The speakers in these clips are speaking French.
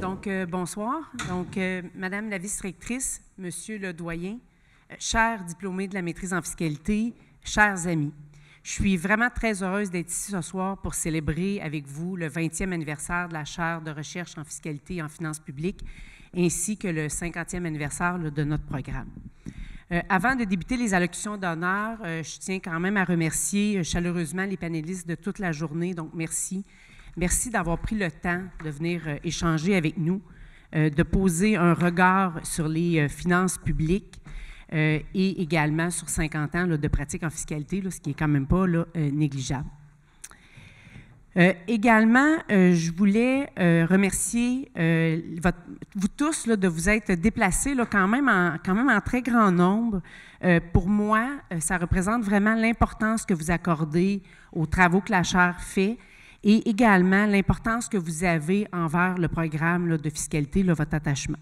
Bonsoir. Madame la vice-rectrice, Monsieur le doyen, chers diplômés de la maîtrise en fiscalité, chers amis, je suis vraiment très heureuse d'être ici ce soir pour célébrer avec vous le 20e anniversaire de la chaire de recherche en fiscalité et en finances publiques, ainsi que le 50e anniversaire de notre programme. Avant de débuter les allocutions d'honneur, je tiens quand même à remercier chaleureusement les panélistes de toute la journée, donc merci. Merci d'avoir pris le temps de venir échanger avec nous, de poser un regard sur les finances publiques et également sur 50 ans de pratique en fiscalité, ce qui n'est quand même pas négligeable. Également, je voulais remercier vous tous de vous être déplacés quand même en très grand nombre. Pour moi, ça représente vraiment l'importance que vous accordez aux travaux que la chaire fait et également l'importance que vous avez envers le programme de fiscalité, votre attachement.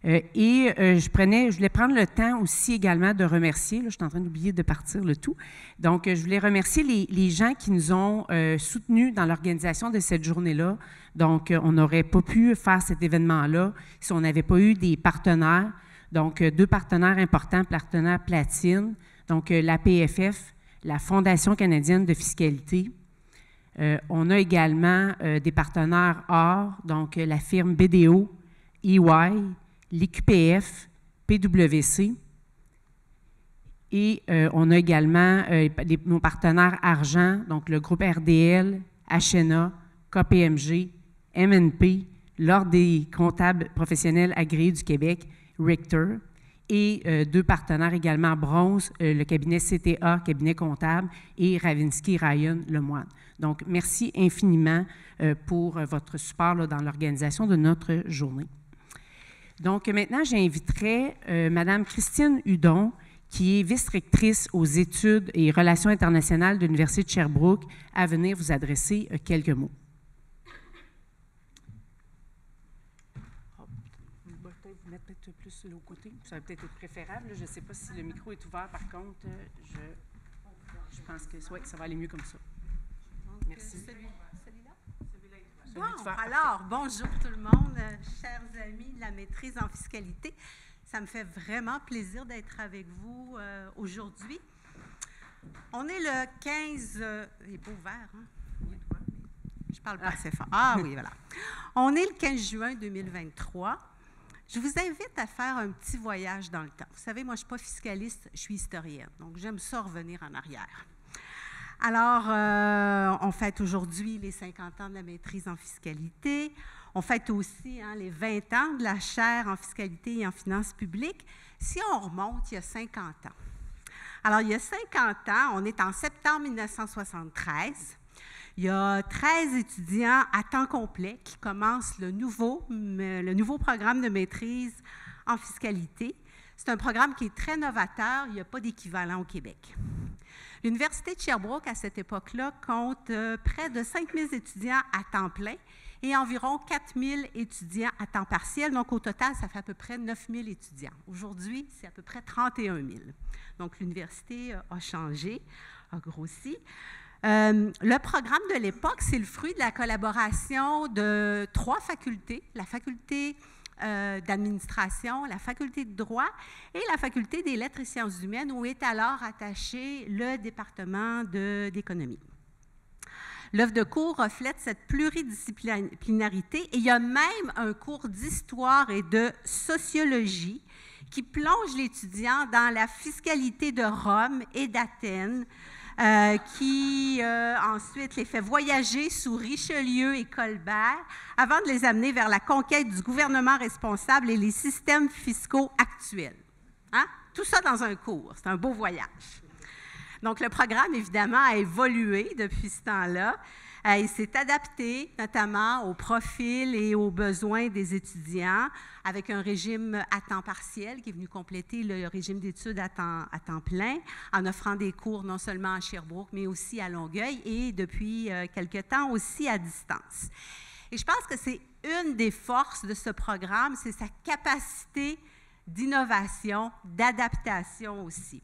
Je voulais prendre le temps aussi également de remercier, je suis en train d'oublier de partir le tout, donc je voulais remercier les gens qui nous ont soutenus dans l'organisation de cette journée-là. Donc, on n'aurait pas pu faire cet événement-là si on n'avait pas eu des partenaires, donc 2 partenaires importants, partenaires platine, donc la PFF, la Fondation canadienne de fiscalité. On a également des partenaires or, donc la firme BDO, EY, l'IQPF, PwC. Et on a également nos partenaires argent, donc le groupe RDL, HNA, KPMG, MNP, l'Ordre des comptables professionnels agréés du Québec, Richter, et 2 partenaires également bronze, le cabinet CTA, cabinet comptable, et Ravinsky Ryan Lemoine. Donc, merci infiniment pour votre support dans l'organisation de notre journée. Donc, maintenant, j'inviterai Mme Christine Hudon, qui est vice-rectrice aux études et relations internationales de l'Université de Sherbrooke, à venir vous adresser quelques mots. Vous mettre peut-être plus sur l'autre côté, ça va peut-être être préférable. Je ne sais pas si le micro est ouvert, par contre, je pense que oui, ça va aller mieux comme ça. Merci. Celui-là? Bon, alors, bonjour tout le monde, chers amis de la maîtrise en fiscalité. Ça me fait vraiment plaisir d'être avec vous aujourd'hui. On est le 15... il est pas ouvert, hein? Je parle pas assez fort. Ah oui, voilà. On est le 15 juin 2023. Je vous invite à faire un petit voyage dans le temps. Vous savez, moi, je ne suis pas fiscaliste, je suis historienne, donc j'aime ça revenir en arrière. Alors, on fête aujourd'hui les 50 ans de la maîtrise en fiscalité. On fête aussi les 20 ans de la chaire en fiscalité et en finances publiques. Si on remonte, il y a 50 ans. Alors, il y a 50 ans, on est en septembre 1973. Il y a 13 étudiants à temps complet qui commencent le nouveau programme de maîtrise en fiscalité. C'est un programme qui est très novateur. Il n'y a pas d'équivalent au Québec. L'Université de Sherbrooke, à cette époque-là, compte près de 5 000 étudiants à temps plein et environ 4 000 étudiants à temps partiel. Donc, au total, ça fait à peu près 9 000 étudiants. Aujourd'hui, c'est à peu près 31 000. Donc, l'université a changé, a grossi. Le programme de l'époque, c'est le fruit de la collaboration de 3 facultés, la faculté d'administration, la faculté de droit et la faculté des lettres et sciences humaines, où est alors attaché le département d'économie. L'œuvre de cours reflète cette pluridisciplinarité et il y a même un cours d'histoire et de sociologie qui plonge l'étudiant dans la fiscalité de Rome et d'Athènes, qui ensuite les fait voyager sous Richelieu et Colbert avant de les amener vers la conquête du gouvernement responsable et les systèmes fiscaux actuels. Hein? Tout ça dans un cours. C'est un beau voyage. Donc, le programme, évidemment, a évolué depuis ce temps-là. Il s'est adapté notamment au profil et aux besoins des étudiants avec un régime à temps partiel qui est venu compléter le régime d'études à temps plein en offrant des cours non seulement à Sherbrooke, mais aussi à Longueuil et depuis quelque temps aussi à distance. Et je pense que c'est une des forces de ce programme, c'est sa capacité d'innovation, d'adaptation aussi.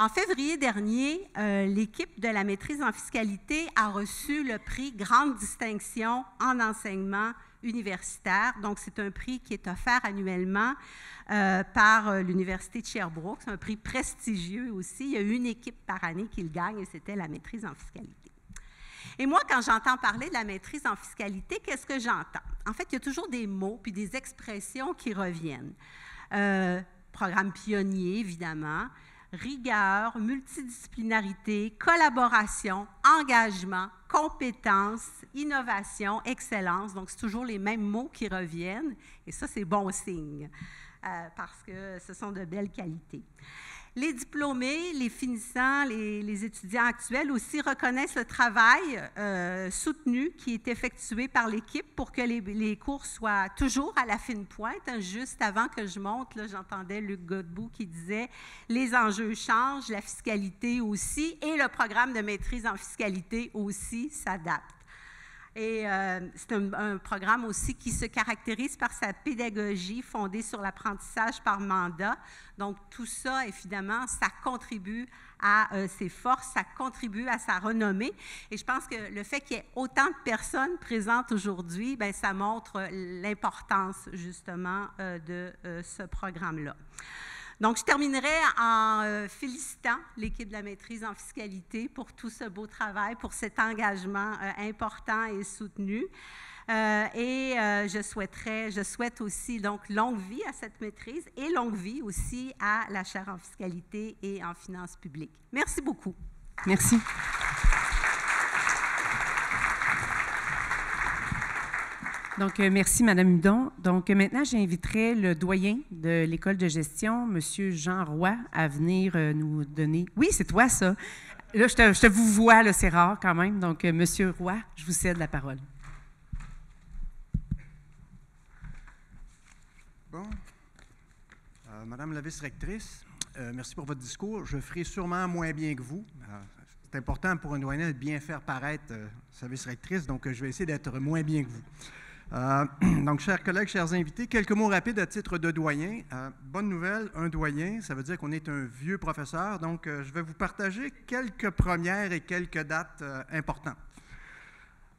En février dernier, l'équipe de la maîtrise en fiscalité a reçu le prix Grande distinction en enseignement universitaire. Donc, c'est un prix qui est offert annuellement par l'Université de Sherbrooke. C'est un prix prestigieux aussi. Il y a une équipe par année qui le gagne et c'était la maîtrise en fiscalité. Et moi, quand j'entends parler de la maîtrise en fiscalité, qu'est-ce que j'entends? En fait, il y a toujours des mots puis des expressions qui reviennent. Programme pionnier, évidemment, rigueur, multidisciplinarité, collaboration, engagement, compétence, innovation, excellence. Donc, c'est toujours les mêmes mots qui reviennent. Et ça, c'est bon signe, parce que ce sont de belles qualités. Les diplômés, les finissants, les étudiants actuels aussi reconnaissent le travail soutenu qui est effectué par l'équipe pour que les cours soient toujours à la fine pointe. Juste avant que je monte, là, j'entendais Luc Godbout qui disait « Les enjeux changent, la fiscalité aussi, et le programme de maîtrise en fiscalité aussi s'adapte. » Et c'est un programme aussi qui se caractérise par sa pédagogie fondée sur l'apprentissage par mandat. Donc, tout ça, évidemment, ça contribue à ses forces, ça contribue à sa renommée. Et je pense que le fait qu'il y ait autant de personnes présentes aujourd'hui, bien, ça montre l'importance, justement, de ce programme-là. Donc, je terminerai en félicitant l'équipe de la maîtrise en fiscalité pour tout ce beau travail, pour cet engagement important et soutenu. Je souhaite aussi donc longue vie à cette maîtrise et longue vie aussi à la chaire en fiscalité et en finances publiques. Merci beaucoup. Merci. Donc, merci, Mme Hudon. Donc, maintenant, j'inviterai le doyen de l'École de gestion, M. Jean Roy, à venir nous donner... Oui, c'est toi, ça. Là, je te vous vois, là, c'est rare quand même. Donc, M. Roy, je vous cède la parole. Bon. Madame la vice-rectrice, merci pour votre discours. Je ferai sûrement moins bien que vous. C'est important pour un doyen de bien faire paraître sa vice-rectrice, donc je vais essayer d'être moins bien que vous. Donc, chers collègues, chers invités, quelques mots rapides à titre de doyen. Bonne nouvelle, un doyen, ça veut dire qu'on est un vieux professeur, donc je vais vous partager quelques premières et quelques dates importantes.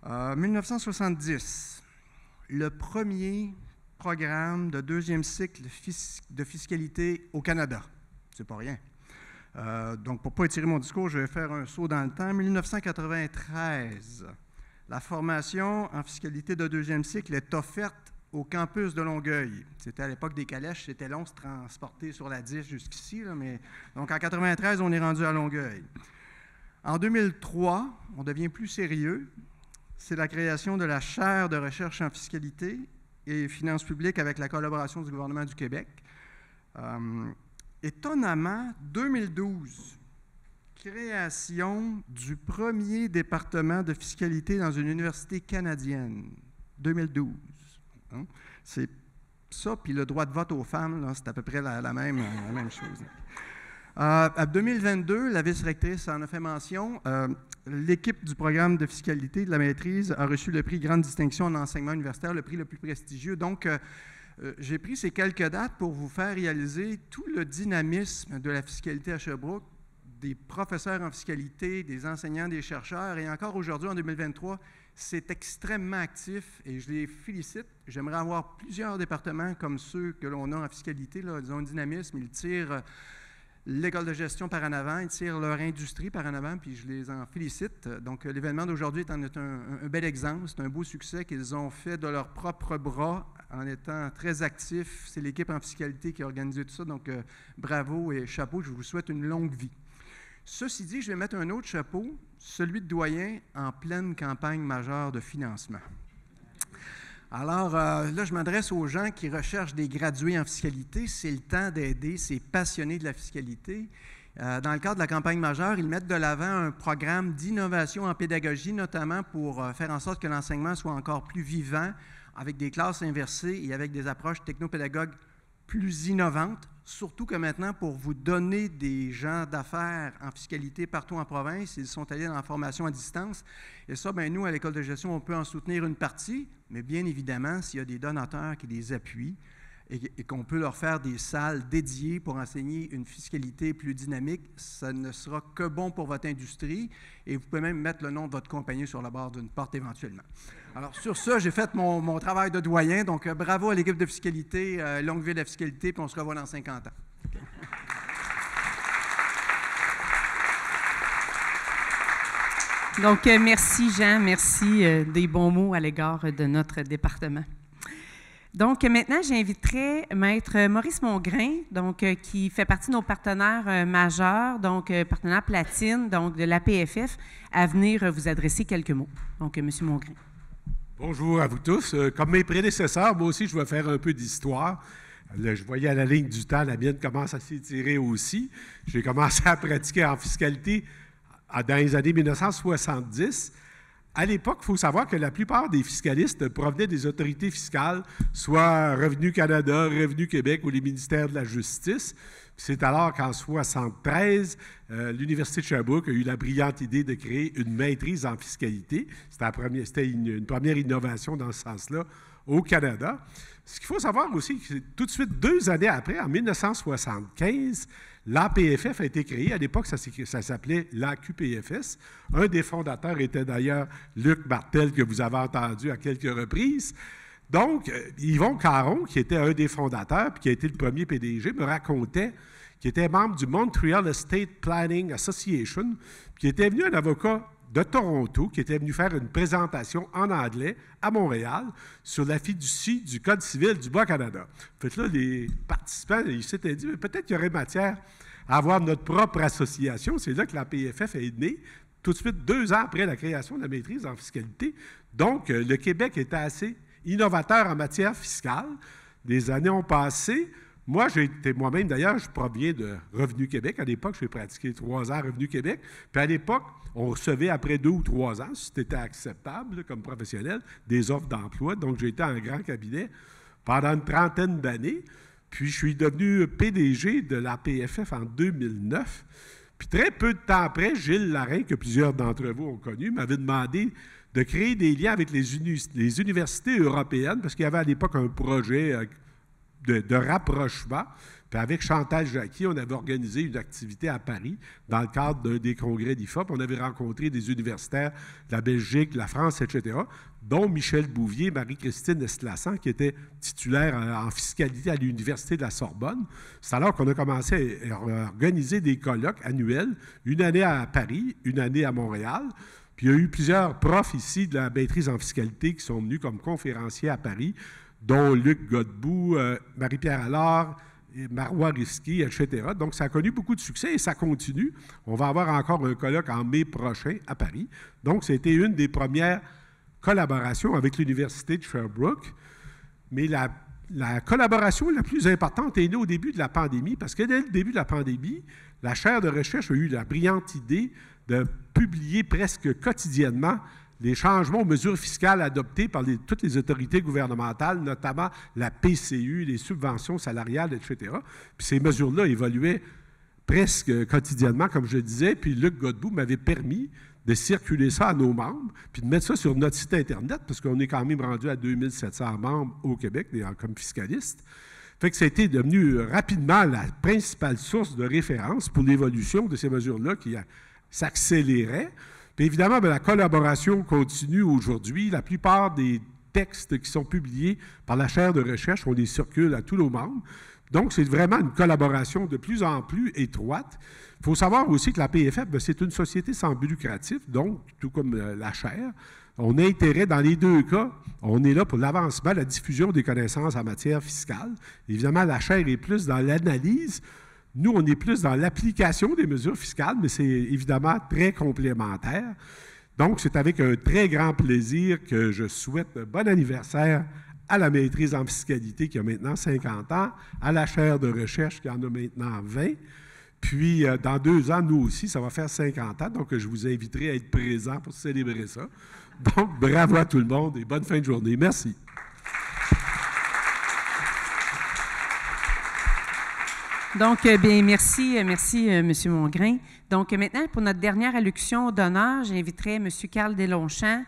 1970, le premier programme de deuxième cycle de fiscalité au Canada. C'est pas rien. Donc, pour ne pas étirer mon discours, je vais faire un saut dans le temps. 1993. La formation en fiscalité de deuxième cycle est offerte au campus de Longueuil. C'était à l'époque des calèches, c'était long de se transporter sur la 10 jusqu'ici, mais donc en 1993, on est rendu à Longueuil. En 2003, on devient plus sérieux. C'est la création de la chaire de recherche en fiscalité et finances publiques avec la collaboration du gouvernement du Québec. Étonnamment, 2012, création du premier département de fiscalité dans une université canadienne, 2012. Hein? C'est ça, puis le droit de vote aux femmes, c'est à peu près la même chose. En 2022, la vice-rectrice en a fait mention, l'équipe du programme de fiscalité de la maîtrise a reçu le prix Grande distinction en enseignement universitaire, le prix le plus prestigieux. Donc, j'ai pris ces quelques dates pour vous faire réaliser tout le dynamisme de la fiscalité à Sherbrooke, des professeurs en fiscalité, des enseignants, des chercheurs. Et encore aujourd'hui, en 2023, c'est extrêmement actif et je les félicite. J'aimerais avoir plusieurs départements comme ceux que l'on a en fiscalité. Là, ils ont un dynamisme, ils tirent l'école de gestion par en avant, ils tirent leur industrie par en avant, puis je les en félicite. Donc, l'événement d'aujourd'hui est un bel exemple. C'est un beau succès qu'ils ont fait de leurs propres bras en étant très actifs. C'est l'équipe en fiscalité qui a organisé tout ça. Donc, bravo et chapeau. Je vous souhaite une longue vie. Ceci dit, je vais mettre un autre chapeau, celui de doyen en pleine campagne majeure de financement. Alors, là, je m'adresse aux gens qui recherchent des gradués en fiscalité. C'est le temps d'aider ces passionnés de la fiscalité. Dans le cadre de la campagne majeure, ils mettent de l'avant un programme d'innovation en pédagogie, notamment pour faire en sorte que l'enseignement soit encore plus vivant, avec des classes inversées et avec des approches technopédagogues plus innovantes. Surtout que maintenant, pour vous donner des gens d'affaires en fiscalité partout en province, ils sont allés dans la formation à distance. Et ça, bien, nous, à l'École de gestion, on peut en soutenir une partie, mais bien évidemment, s'il y a des donateurs qui les appuient et qu'on peut leur faire des salles dédiées pour enseigner une fiscalité plus dynamique, ça ne sera que bon pour votre industrie et vous pouvez même mettre le nom de votre compagnie sur la barre d'une porte éventuellement. Alors, sur ça, j'ai fait mon travail de doyen, donc bravo à l'équipe de fiscalité, longue vie de la fiscalité, puis on se revoit dans 50 ans. Okay. Donc, merci Jean, merci des bons mots à l'égard de notre département. Donc, maintenant, j'inviterai Maître Maurice Mongrain, donc, qui fait partie de nos partenaires majeurs, donc partenaire platine, donc de l'APFF, à venir vous adresser quelques mots. Donc, M. Mongrain. Bonjour à vous tous. Comme mes prédécesseurs, moi aussi, je vais faire un peu d'histoire. Je voyais à la ligne du temps, la mienne commence à s'étirer aussi. J'ai commencé à pratiquer en fiscalité dans les années 1970. À l'époque, il faut savoir que la plupart des fiscalistes provenaient des autorités fiscales, soit Revenu Canada, Revenu Québec ou les ministères de la Justice. C'est alors qu'en 1973, l'Université de Sherbrooke a eu la brillante idée de créer une maîtrise en fiscalité. C'était une première innovation dans ce sens-là au Canada. Ce qu'il faut savoir aussi, c'est tout de suite 2 années après, en 1975, l'APFF a été créée. À l'époque, ça s'appelait l'AQPFS. Un des fondateurs était d'ailleurs Luc Martel, que vous avez entendu à quelques reprises. Donc, Yvon Caron, qui était un des fondateurs, puis qui a été le premier PDG, me racontait qu'il était membre du Montreal Estate Planning Association, puis qui était venu un avocat de Toronto, qui était venu faire une présentation en anglais à Montréal sur la fiducie du Code civil du Bas-Canada. Fait que là, les participants, ils s'étaient dit, peut-être qu'il y aurait matière à avoir notre propre association. C'est là que la PFF est née, tout de suite 2 ans après la création de la maîtrise en fiscalité. Donc, le Québec était assez innovateur en matière fiscale. Les années ont passé. Moi, j'ai été moi-même, d'ailleurs, je proviens de Revenu Québec. À l'époque, j'ai pratiqué 3 ans à Revenu Québec. Puis à l'époque, on recevait après 2 ou 3 ans, si c'était acceptable comme professionnel, des offres d'emploi. Donc, j'ai été en grand cabinet pendant une 30aine d'années. Puis, je suis devenu PDG de la PFF en 2009. Puis, très peu de temps après, Gilles Larrain, que plusieurs d'entre vous ont connu, m'avait demandé de créer des liens avec les universités européennes, parce qu'il y avait à l'époque un projet de rapprochement. Puis avec Chantal Jacqui, on avait organisé une activité à Paris dans le cadre d'un des congrès d'IFOP. On avait rencontré des universitaires de la Belgique, de la France, etc., dont Michel Bouvier, Marie-Christine Esclassan, qui était titulaire en fiscalité à l'Université de la Sorbonne. C'est alors qu'on a commencé à organiser des colloques annuels, une année à Paris, une année à Montréal. Puis il y a eu plusieurs profs ici de la maîtrise en fiscalité qui sont venus comme conférenciers à Paris, dont Luc Godbout, Marie-Pierre Allard, Marois Risky, etc. Donc, ça a connu beaucoup de succès et ça continue. On va avoir encore un colloque en mai prochain à Paris. Donc, c'était une des premières collaborations avec l'Université de Sherbrooke. Mais la collaboration la plus importante est née au début de la pandémie, parce que dès le début de la pandémie, la chaire de recherche a eu la brillante idée de publier presque quotidiennement les changements aux mesures fiscales adoptées par toutes les autorités gouvernementales, notamment la PCU, les subventions salariales, etc. Puis ces mesures-là évoluaient presque quotidiennement, comme je le disais, puis Luc Godbout m'avait permis de circuler ça à nos membres, puis de mettre ça sur notre site Internet, parce qu'on est quand même rendu à 2700 membres au Québec, comme fiscalistes. Fait que ça a été devenu rapidement la principale source de référence pour l'évolution de ces mesures-là qui s'accéléraient. Puis évidemment, la collaboration continue aujourd'hui. La plupart des textes qui sont publiés par la chaire de recherche, on les circule à tous nos membres. Donc, c'est vraiment une collaboration de plus en plus étroite. Il faut savoir aussi que la PFF, c'est une société sans but lucratif, donc, tout comme la chaire. On a intérêt, dans les 2 cas, on est là pour l'avancement, la diffusion des connaissances en matière fiscale. Évidemment, la chaire est plus dans l'analyse. Nous, on est plus dans l'application des mesures fiscales, mais c'est évidemment très complémentaire. Donc, c'est avec un très grand plaisir que je souhaite un bon anniversaire à la maîtrise en fiscalité qui a maintenant 50 ans, à la chaire de recherche qui en a maintenant 20. Puis, dans 2 ans, nous aussi, ça va faire 50 ans. Donc, je vous inviterai à être présents pour célébrer ça. Donc, bravo à tout le monde et bonne fin de journée. Merci. Donc, bien, merci, M. Mongrain. Donc, maintenant, pour notre dernière allocution d'honneur, j'inviterai M. Carl Deslongchamps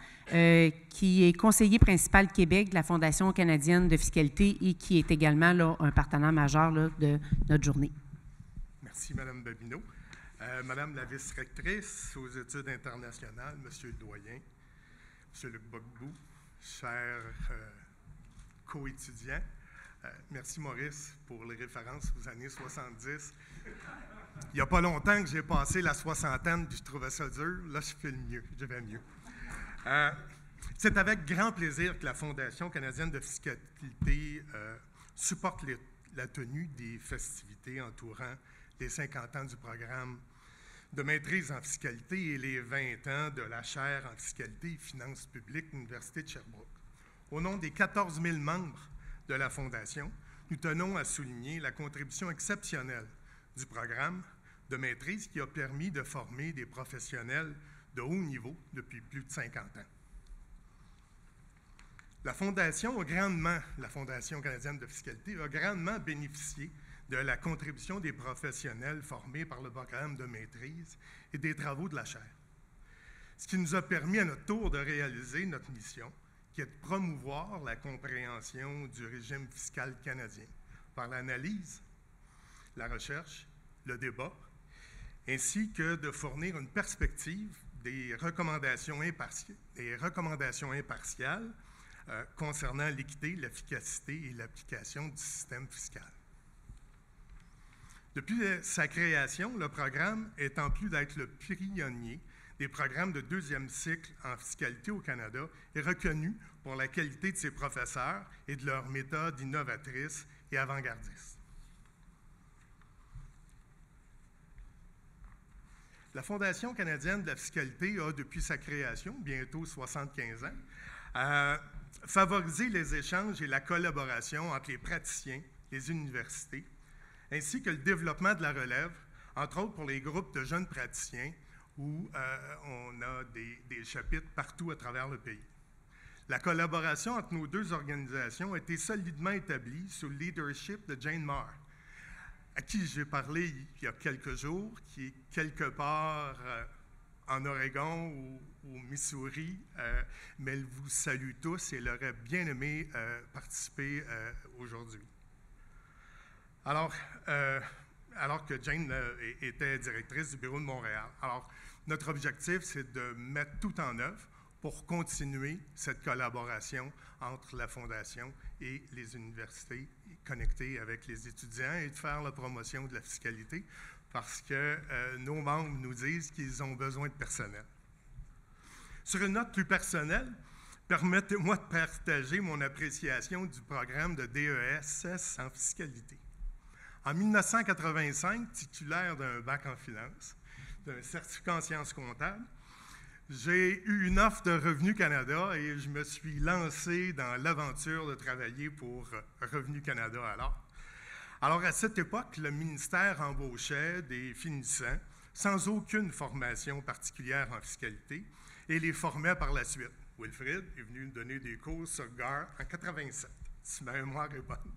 qui est conseiller principal Québec de la Fondation canadienne de fiscalité et qui est également là, un partenaire majeur là, de notre journée. Merci, Mme Babineau. Madame la vice-rectrice aux études internationales, Monsieur le doyen, Monsieur Luc Bogbou, chers co-étudiants, merci Maurice pour les références aux années 70. Il n'y a pas longtemps que j'ai passé la soixantaine puis je trouvais ça dur. Là, je vais mieux. C'est avec grand plaisir que la Fondation canadienne de fiscalité supporte la tenue des festivités entourant les 50 ans du programme de maîtrise en fiscalité et les 20 ans de la chaire en fiscalité et finances publiques de l'Université de Sherbrooke. Au nom des 14 000 membres de la Fondation, nous tenons à souligner la contribution exceptionnelle du programme de maîtrise qui a permis de former des professionnels de haut niveau depuis plus de 50 ans. La Fondation canadienne de fiscalité a grandement bénéficié de la contribution des professionnels formés par le programme de maîtrise et des travaux de la chaire, ce qui nous a permis à notre tour de réaliser notre mission, qui est de promouvoir la compréhension du régime fiscal canadien par l'analyse, la recherche, le débat, ainsi que de fournir une perspective des recommandations impartiales concernant l'équité, l'efficacité et l'application du système fiscal. Depuis sa création, le programme est, en plus d'être le pionnier des programmes de deuxième cycle en fiscalité au Canada, est reconnu pour la qualité de ses professeurs et de leurs méthodes innovatrices et avant-gardistes. La Fondation canadienne de la fiscalité a, depuis sa création, bientôt 75 ans, favorisé les échanges et la collaboration entre les praticiens, les universités, ainsi que le développement de la relève, entre autres pour les groupes de jeunes praticiens, où on a des chapitres partout à travers le pays. La collaboration entre nos deux organisations a été solidement établie sous le leadership de Jane Marr, à qui j'ai parlé il y a quelques jours, qui est quelque part en Oregon ou au Missouri, mais elle vous salue tous et elle aurait bien aimé participer aujourd'hui. Alors que Jane était directrice du bureau de Montréal. Alors, notre objectif, c'est de mettre tout en œuvre pour continuer cette collaboration entre la Fondation et les universités, connectées avec les étudiants et de faire la promotion de la fiscalité parce que nos membres nous disent qu'ils ont besoin de personnel. Sur une note plus personnelle, permettez-moi de partager mon appréciation du programme de DESS en fiscalité. En 1985, titulaire d'un bac en finance, d'un certificat en sciences comptables, j'ai eu une offre de Revenu Canada et je me suis lancé dans l'aventure de travailler pour Revenu Canada Alors, à cette époque, le ministère embauchait des finissants sans aucune formation particulière en fiscalité et les formait par la suite. Wilfrid est venu me donner des cours sur GAR en 87, si ma mémoire est bonne.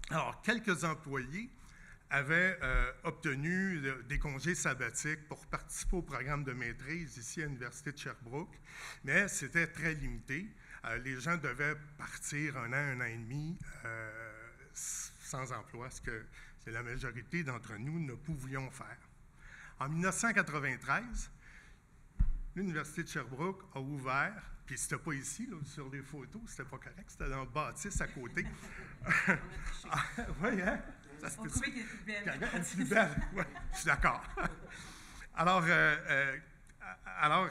Alors, quelques employés avaient obtenu des congés sabbatiques pour participer au programme de maîtrise ici à l'Université de Sherbrooke, mais c'était très limité. Les gens devaient partir un an et demi sans emploi, ce que la majorité d'entre nous ne pouvions faire. En 1993, l'Université de Sherbrooke a ouvert, puis c'était pas ici, là, sur les photos, c'était pas correct, c'était dans le bâtisse à côté. Oui, hein? Ça se peut. On trouvait qu'elle était belle. Elle est plus belle, oui, je suis d'accord. Alors,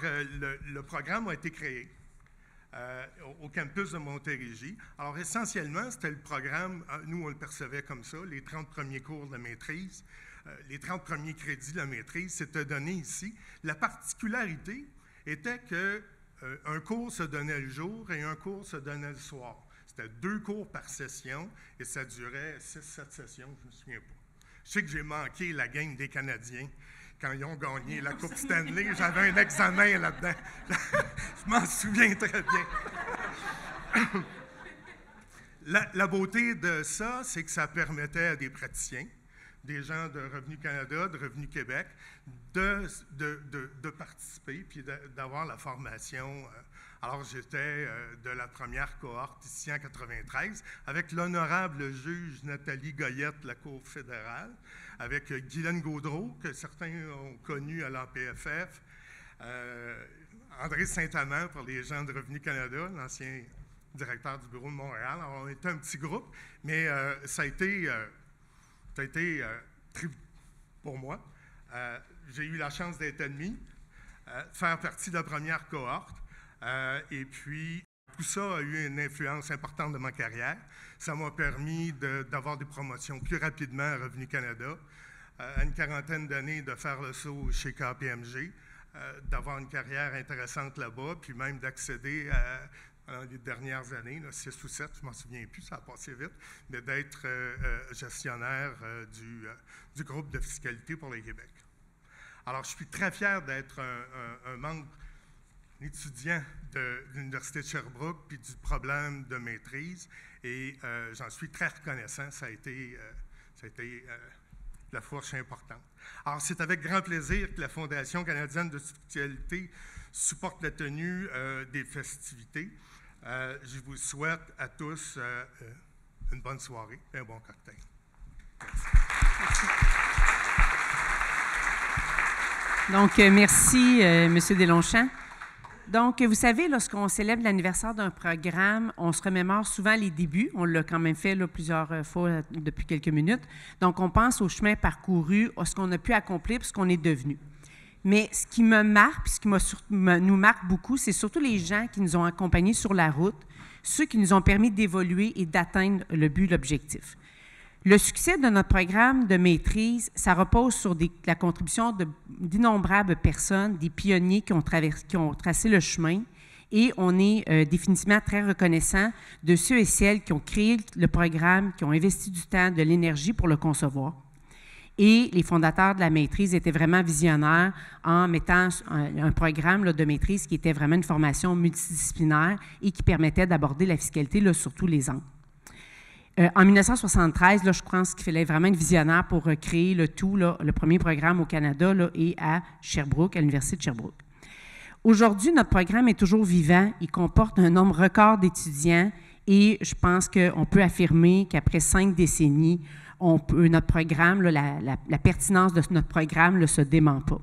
le programme a été créé au campus de Montérégie. Alors, essentiellement, c'était le programme, nous, on le percevait comme ça, les 30 premiers cours de la maîtrise, les 30 premiers crédits de la maîtrise, c'était donné ici. La particularité était qu'un cours se donnait le jour et un cours se donnait le soir. C'était 2 cours par session et ça durait 6-7 sessions, je ne me souviens pas. Je sais que j'ai manqué la game des Canadiens quand ils ont gagné la Coupe Stanley. J'avais un examen là-dedans. Je m'en souviens très bien. La beauté de ça, c'est que ça permettait à des praticiens des gens de Revenu Canada, de Revenu Québec, de participer puis d'avoir la formation. Alors, j'étais de la première cohorte ici en 93 avec l'honorable juge Nathalie Goyette de la Cour fédérale, avec Guylaine Gaudreau, que certains ont connu à l'APFF, André Saint-Amand pour les gens de Revenu Canada, l'ancien directeur du bureau de Montréal. Alors, on était un petit groupe, mais ça a été pour moi. J'ai eu la chance d'être admis, faire partie de la première cohorte. Et puis, tout ça a eu une influence importante de ma carrière. Ça m'a permis d'avoir des promotions plus rapidement à Revenu Canada, à une quarantaine d'années de faire le saut chez KPMG, d'avoir une carrière intéressante là-bas, puis même d'accéder dans les dernières années, là, 6 ou 7, je ne m'en souviens plus, ça a passé vite, mais d'être gestionnaire du groupe de fiscalité pour le Québec. Alors, je suis très fier d'être un membre étudiant de l'Université de Sherbrooke puis du problème de maîtrise, et j'en suis très reconnaissant. Ça a été la fourche importante. Alors, c'est avec grand plaisir que la Fondation canadienne de fiscalité supporte la tenue des festivités. Je vous souhaite à tous une bonne soirée et un bon cocktail. Merci. Donc, merci, M. Deslongchamps. Donc, vous savez, lorsqu'on célèbre l'anniversaire d'un programme, on se remémore souvent les débuts. On l'a quand même fait là, plusieurs fois depuis quelques minutes. Donc, on pense au chemin parcouru, à ce qu'on a pu accomplir puis ce qu'on est devenu. Mais ce qui me marque, puis ce qui nous marque beaucoup, c'est surtout les gens qui nous ont accompagnés sur la route, ceux qui nous ont permis d'évoluer et d'atteindre le but, l'objectif. Le succès de notre programme de maîtrise, ça repose sur la contribution d'innombrables personnes, des pionniers qui ont tracé le chemin, et on est définitivement très reconnaissant de ceux et celles qui ont créé le programme, qui ont investi du temps, de l'énergie pour le concevoir. Et les fondateurs de la maîtrise étaient vraiment visionnaires en mettant un programme là, de maîtrise qui était vraiment une formation multidisciplinaire et qui permettait d'aborder la fiscalité là, sur tous les angles. En 1973, là, je pense qu'il fallait vraiment être visionnaire pour créer le premier programme au Canada là, et à Sherbrooke, à l'Université de Sherbrooke. Aujourd'hui, notre programme est toujours vivant. Il comporte un nombre record d'étudiants et je pense qu'on peut affirmer qu'après 5 décennies, notre programme, là, la pertinence de notre programme ne se dément pas.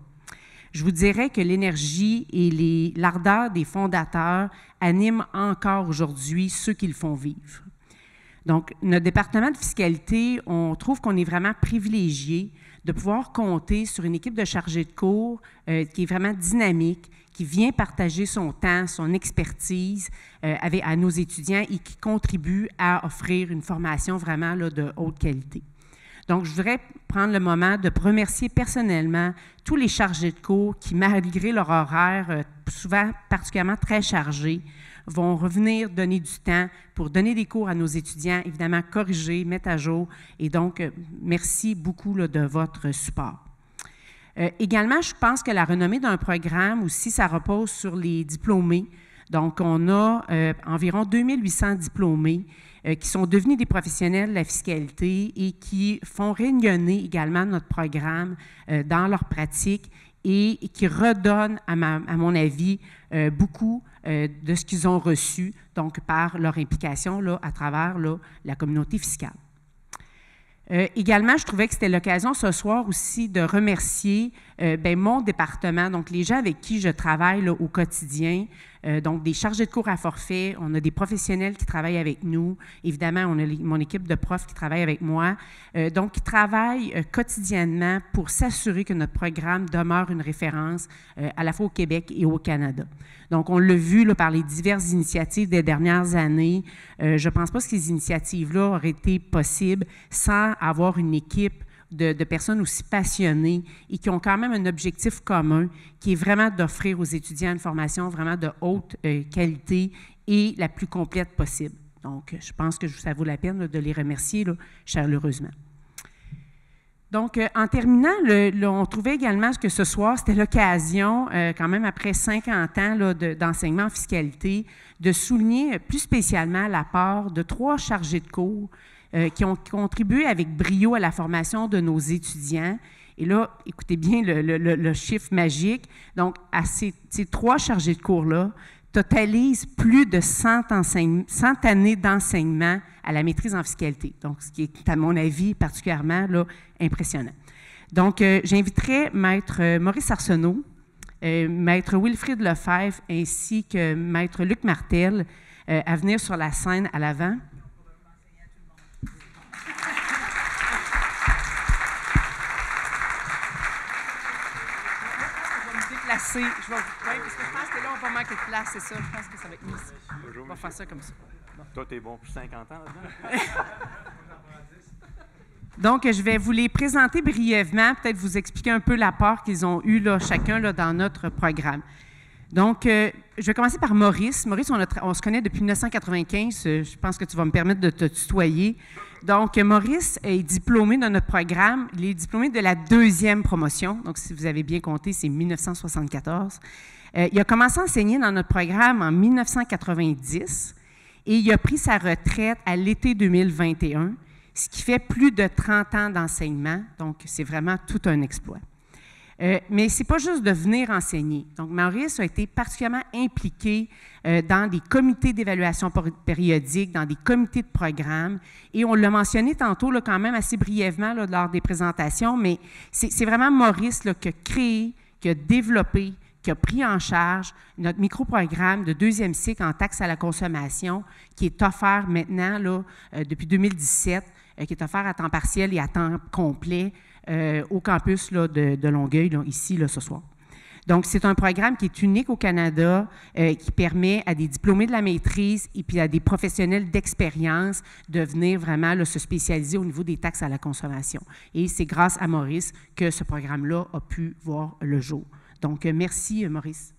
Je vous dirais que l'énergie et l'ardeur des fondateurs animent encore aujourd'hui ceux qui le font vivre. Donc, notre département de fiscalité, on trouve qu'on est vraiment privilégié de pouvoir compter sur une équipe de chargés de cours qui est vraiment dynamique, qui vient partager son temps, son expertise à nos étudiants et qui contribue à offrir une formation vraiment là, de haute qualité. Donc, je voudrais prendre le moment de remercier personnellement tous les chargés de cours qui, malgré leur horaire souvent particulièrement très chargé, vont revenir donner du temps pour donner des cours à nos étudiants, évidemment corriger, mettre à jour. Et donc, merci beaucoup là, de votre support. Également, je pense que la renommée d'un programme aussi, ça repose sur les diplômés. Donc, on a environ 2800 diplômés qui sont devenus des professionnels de la fiscalité et qui font rayonner également notre programme dans leur pratique et qui redonnent, à mon avis, beaucoup de ce qu'ils ont reçu, donc par leur implication là, à travers là, la communauté fiscale. Également, je trouvais que c'était l'occasion ce soir aussi de remercier mon département, donc les gens avec qui je travaille là, au quotidien, donc des chargés de cours à forfait, on a des professionnels qui travaillent avec nous, évidemment, on a mon équipe de profs qui travaille avec moi, donc qui travaillent quotidiennement pour s'assurer que notre programme demeure une référence à la fois au Québec et au Canada. Donc, on l'a vu là, par les diverses initiatives des dernières années. Je ne pense pas que ces initiatives-là auraient été possibles sans avoir une équipe de personnes aussi passionnées et qui ont quand même un objectif commun qui est vraiment d'offrir aux étudiants une formation vraiment de haute qualité et la plus complète possible. Donc, je pense que ça vaut la peine là, de les remercier là, chaleureusement. Donc, en terminant, on trouvait également que ce soir, c'était l'occasion, quand même après 50 ans là, d'enseignement en fiscalité, de souligner plus spécialement l'apport de 3 chargés de cours qui ont contribué avec brio à la formation de nos étudiants. Et là, écoutez bien le chiffre magique. Donc, ces 3 chargés de cours-là totalisent plus de 100 années d'enseignement à la maîtrise en fiscalité. Donc, ce qui est, à mon avis, particulièrement là, impressionnant. Donc, j'inviterai Maître Maurice Arsenault, Maître Wilfrid Lefebvre ainsi que Maître Luc Martel à venir sur la scène à l'avant. Je vais parce que je pense que là, on va manquer de place, c'est ça. Je pense que ça va être mieux ici. On va faire ça comme ça. Bon. Toi, t'es bon pour 50 ans là-dedans? Donc, je vais vous les présenter brièvement, peut-être vous expliquer un peu l'apport qu'ils ont eu là, chacun là, dans notre programme. Donc, je vais commencer par Maurice. Maurice, on se connaît depuis 1995. Je pense que tu vas me permettre de te tutoyer. Donc, Maurice est diplômé dans notre programme. Il est diplômé de la 2e promotion. Donc, si vous avez bien compté, c'est 1974. Il a commencé à enseigner dans notre programme en 1990 et il a pris sa retraite à l'été 2021, ce qui fait plus de 30 ans d'enseignement. Donc, c'est vraiment tout un exploit. Mais ce n'est pas juste de venir enseigner. Donc, Maurice a été particulièrement impliqué dans des comités d'évaluation périodique, dans des comités de programme. Et on l'a mentionné tantôt, là, quand même assez brièvement là, lors des présentations, mais c'est vraiment Maurice là, qui a créé, qui a développé, qui a pris en charge notre micro-programme de 2e cycle en taxes à la consommation, qui est offert maintenant, là, depuis 2017, qui est offert à temps partiel et à temps complet au campus là, de Longueuil, là, ici, là, ce soir. Donc, c'est un programme qui est unique au Canada, qui permet à des diplômés de la maîtrise et puis à des professionnels d'expérience de venir vraiment là, se spécialiser au niveau des taxes à la consommation. Et c'est grâce à Maurice que ce programme-là a pu voir le jour. Donc, merci, Maurice.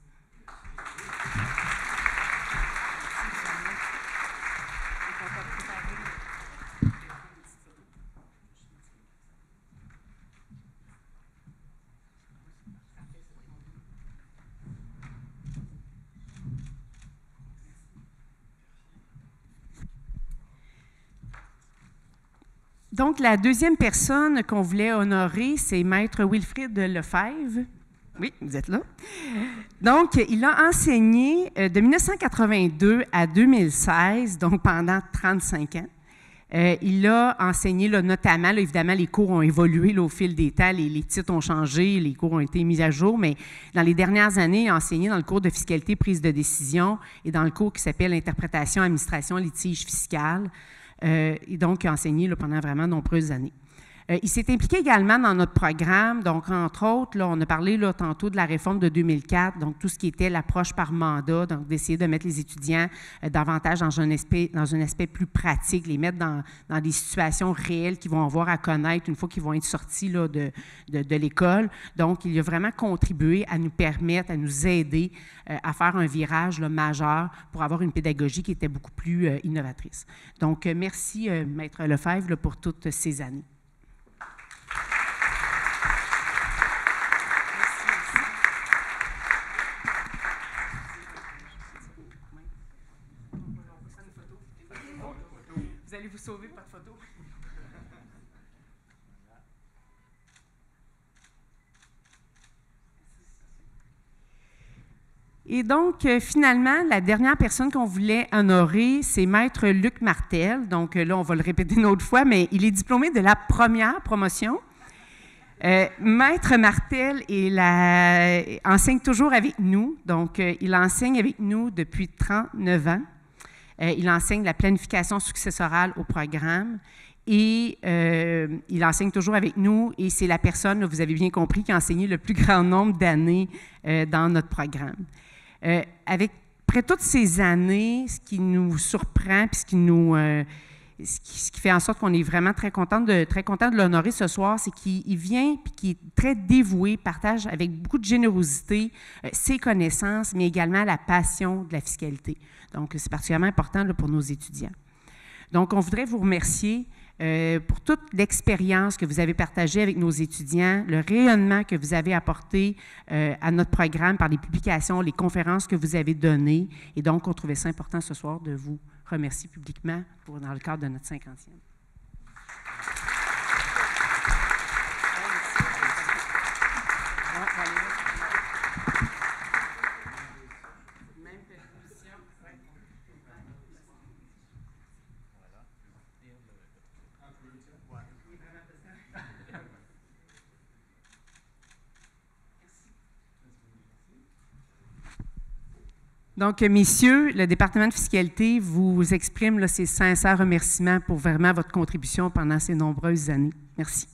Donc, la 2e personne qu'on voulait honorer, c'est Maître Wilfrid Lefebvre. Oui, vous êtes là. Donc, il a enseigné de 1982 à 2016, donc pendant 35 ans. Il a enseigné là, notamment, là, évidemment, les cours ont évolué là, au fil des temps, les titres ont changé, les cours ont été mis à jour, mais dans les dernières années, il a enseigné dans le cours de fiscalité, prise de décision et dans le cours qui s'appelle Interprétation, administration, litige fiscal. Et donc, il a enseigné là, pendant vraiment de nombreuses années. Il s'est impliqué également dans notre programme. Donc, entre autres, là, on a parlé là, tantôt de la réforme de 2004, donc tout ce qui était l'approche par mandat, donc d'essayer de mettre les étudiants davantage dans un aspect plus pratique, les mettre dans des situations réelles qu'ils vont avoir à connaître une fois qu'ils vont être sortis là, de l'école. Donc, il a vraiment contribué à nous permettre, à nous aider à faire un virage là, majeur pour avoir une pédagogie qui était beaucoup plus innovatrice. Donc, merci, Maître Lefebvre, là, pour toutes ces années. Vous allez vous sauver, pas de photo. Et donc, finalement, la dernière personne qu'on voulait honorer, c'est Maître Luc Martel. Donc là, on va le répéter une autre fois, mais il est diplômé de la 1re promotion. Maître Martel enseigne toujours avec nous. Donc, il enseigne avec nous depuis 39 ans. Il enseigne la planification successorale au programme et il enseigne toujours avec nous et c'est la personne, vous avez bien compris, qui a enseigné le plus grand nombre d'années dans notre programme. Après toutes ces années, ce qui nous surprend puis ce qui fait en sorte qu'on est vraiment très content de l'honorer ce soir, c'est qu'il vient et qu'il est très dévoué, partage avec beaucoup de générosité ses connaissances, mais également la passion de la fiscalité. Donc, c'est particulièrement important là, pour nos étudiants. Donc, on voudrait vous remercier pour toute l'expérience que vous avez partagée avec nos étudiants, le rayonnement que vous avez apporté à notre programme par les publications, les conférences que vous avez données. Et donc, on trouvait ça important ce soir de vous remercier publiquement dans le cadre de notre 50e. Donc, messieurs, le département de fiscalité vous exprime là, ses sincères remerciements pour vraiment votre contribution pendant ces nombreuses années. Merci.